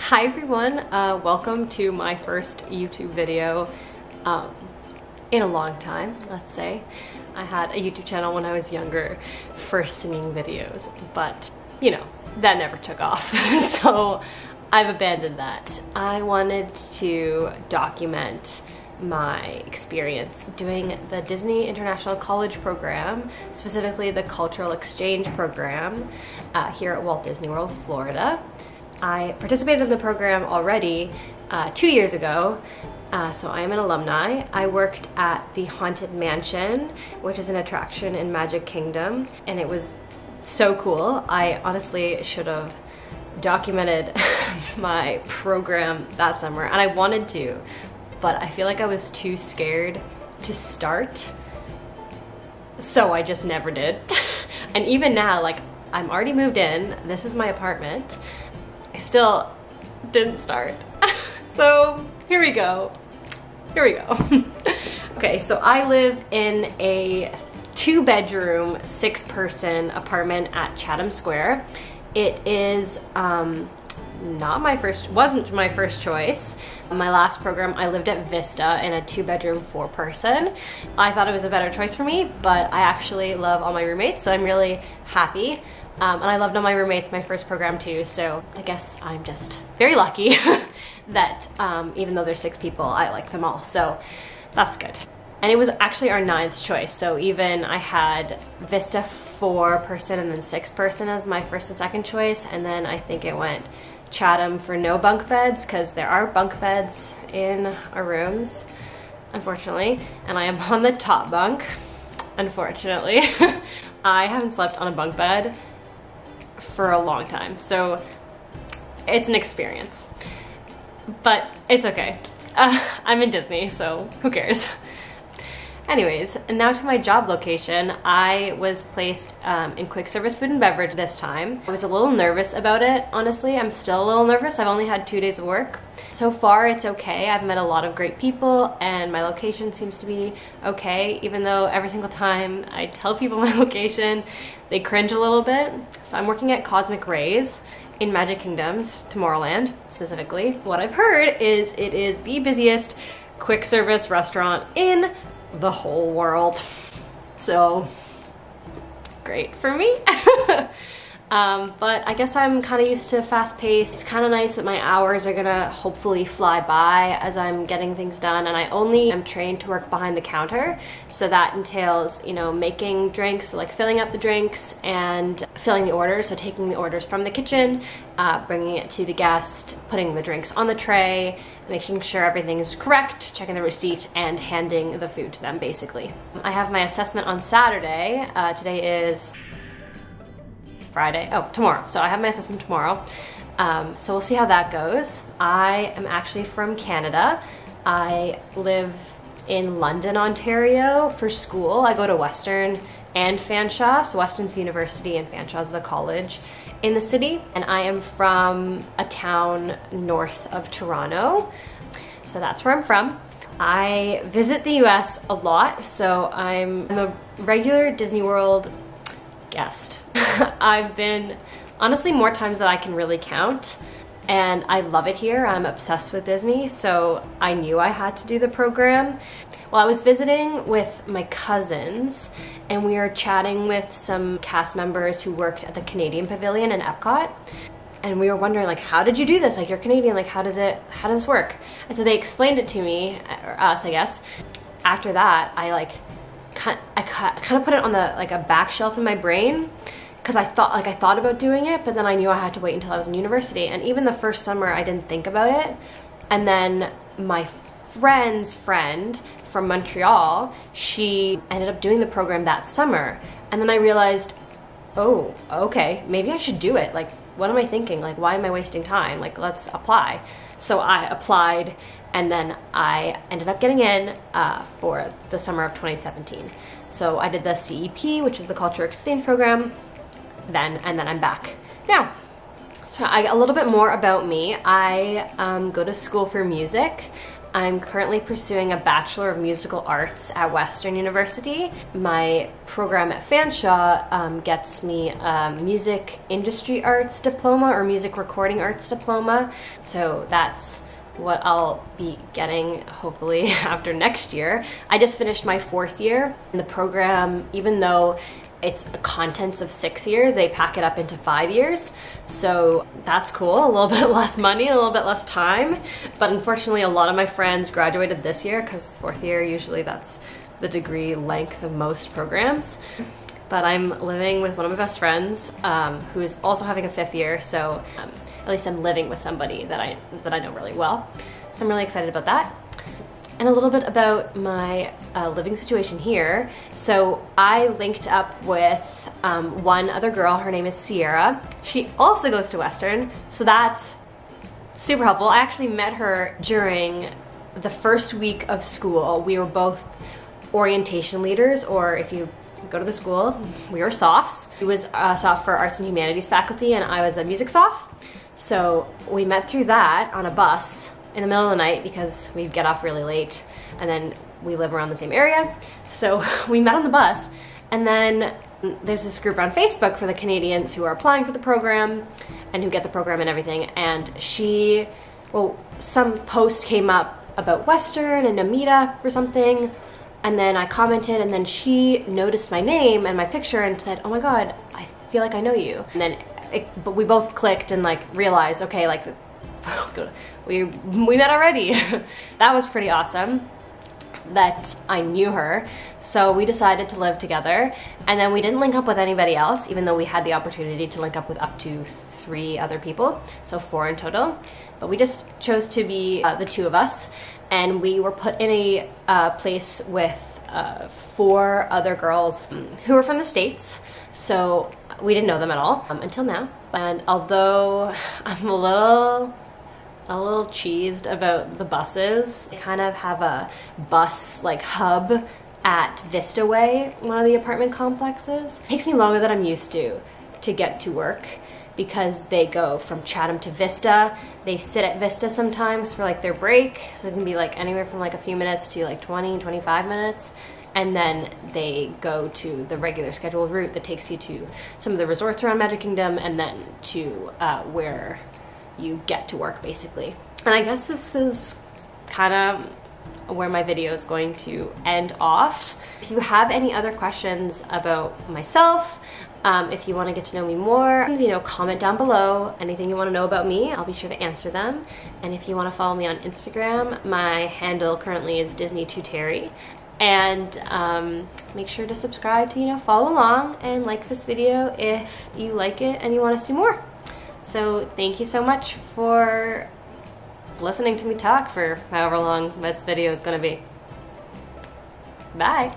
Hi everyone, welcome to my first YouTube video in a long time, let's say. I had a YouTube channel when I was younger for singing videos, but you know, that never took off, so I've abandoned that. I wanted to document my experience doing the Disney International College program, specifically the Cultural Exchange program here at Walt Disney World, Florida. I participated in the program already 2 years ago, so I am an alumni. I worked at the Haunted Mansion, which is an attraction in Magic Kingdom, and it was so cool. I honestly should have documented my program that summer, and I wanted to, but I feel like I was too scared to start, so I just never did. And even now, like, I'm already moved in, this is my apartment, I still didn't start. So here we go. Okay, so I live in a 2-bedroom, 6-person apartment at Chatham Square. It is wasn't my first choice. My last program, I lived at Vista in a 2-bedroom, 4-person. I thought it was a better choice for me, but I actually love all my roommates, so I'm really happy. And I loved all my roommates my first program too, so I guess I'm just very lucky that even though there's 6 people, I like them all, so that's good. And it was actually our 9th choice, so even I had Vista 4-person and then 6-person as my first and second choice, and then I think it went Chatham for no bunk beds, because there are bunk beds in our rooms, unfortunately, and I am on the top bunk, unfortunately. I haven't slept on a bunk bed for a long time, so it's an experience, but it's okay. I'm in Disney, so who cares? Anyways, now to my job location. I was placed in quick service food and beverage this time. I was a little nervous about it, honestly. I'm still a little nervous. I've only had 2 days of work. So far, it's okay. I've met a lot of great people, and my location seems to be okay, even though every single time I tell people my location, they cringe a little bit. So I'm working at Cosmic Rays in Magic Kingdom's Tomorrowland, specifically. What I've heard is it is the busiest quick service restaurant in the whole world. So great for me. But I guess I'm kind of used to fast paced. It's kind of nice that my hours are gonna hopefully fly by as I'm getting things done, and I only am trained to work behind the counter, so that entails, you know, making drinks, so like filling up the drinks and filling the orders, so taking the orders from the kitchen, bringing it to the guest, putting the drinks on the tray, making sure everything is correct, checking the receipt, and handing the food to them, basically. I have my assessment on Saturday. Today is Friday. Oh, tomorrow. So I have my assessment tomorrow. So we'll see how that goes. I am actually from Canada. I live in London, Ontario for school. I go to Western and Fanshawe. So Western's the university and Fanshawe's the college in the city. And I am from a town north of Toronto. So that's where I'm from. I visit the US a lot, so I'm a regular Disney World guest. I've been honestly more times than I can really count, and I love it here. I'm obsessed with Disney, so I knew I had to do the program. Well, I was visiting with my cousins, and we were chatting with some cast members who worked at the Canadian Pavilion in Epcot, and we were wondering, like, how did you do this? Like, you're Canadian, like, how does this work? And so they explained it to me, or us, I guess. After that, I kind of put it on a back shelf in my brain, because I thought about doing it, but then I knew I had to wait until I was in university. And even the first summer, I didn't think about it. And then my friend's friend from Montreal, she ended up doing the program that summer. And then I realized, oh, okay, maybe I should do it. Like, what am I thinking? Like, why am I wasting time? Like, let's apply. So I applied, and then I ended up getting in for the summer of 2017. So I did the CEP, which is the Cultural Exchange program, and then I'm back now. So a little bit more about me. I go to school for music. I'm currently pursuing a Bachelor of Musical Arts at Western University. My program at Fanshawe gets me a Music Industry Arts Diploma or Music Recording Arts Diploma. So that's what I'll be getting hopefully after next year. I just finished my 4th year in the program. Even though it's contents of 6 years, they pack it up into 5 years. So that's cool, a little bit less money, a little bit less time. But unfortunately, a lot of my friends graduated this year because 4th year, usually that's the degree length of most programs. But I'm living with one of my best friends who is also having a 5th year. So at least I'm living with somebody that I know really well. So I'm really excited about that. And a little bit about my living situation here. So I linked up with one other girl. Her name is Sierra. She also goes to Western, so that's super helpful. I actually met her during the first week of school. We were both orientation leaders, or if you go to the school, we were SOFs. She was a SOF for Arts and Humanities faculty, and I was a music SOF. So we met through that on a bus in the middle of the night because we'd get off really late, and then we live around the same area. So we met on the bus, and then there's this group on Facebook for the Canadians who are applying for the program and who get the program and everything. And some post came up about Western and a meetup or something, and then I commented, and then she noticed my name and my picture and said, "Oh my God, I feel like I know you." And then but we both clicked and like realized, okay, like we met already. That was pretty awesome that I knew her. So we decided to live together, and then we didn't link up with anybody else, even though we had the opportunity to link up with up to 3 other people, so 4 in total. But we just chose to be the 2 of us, and we were put in a place with 4 other girls who were from the States. So we didn't know them at all until now. And although I'm a little cheesed about the buses, they kind of have a bus like hub at Vista Way, one of the apartment complexes. It takes me longer than I'm used to get to work because they go from Chatham to Vista. They sit at Vista sometimes for like their break, so it can be like anywhere from like a few minutes to like 20, 25 minutes. And then they go to the regular scheduled route that takes you to some of the resorts around Magic Kingdom, and then to where you get to work, basically. And I guess this is kind of where my video is going to end off. If you have any other questions about myself, if you want to get to know me more, comment down below. Anything you want to know about me, I'll be sure to answer them. And if you want to follow me on Instagram, my handle currently is Disney2Teri. And make sure to subscribe to follow along and like this video if you like it and you want to see more. So thank you so much for listening to me talk for however long this video is going to be. Bye.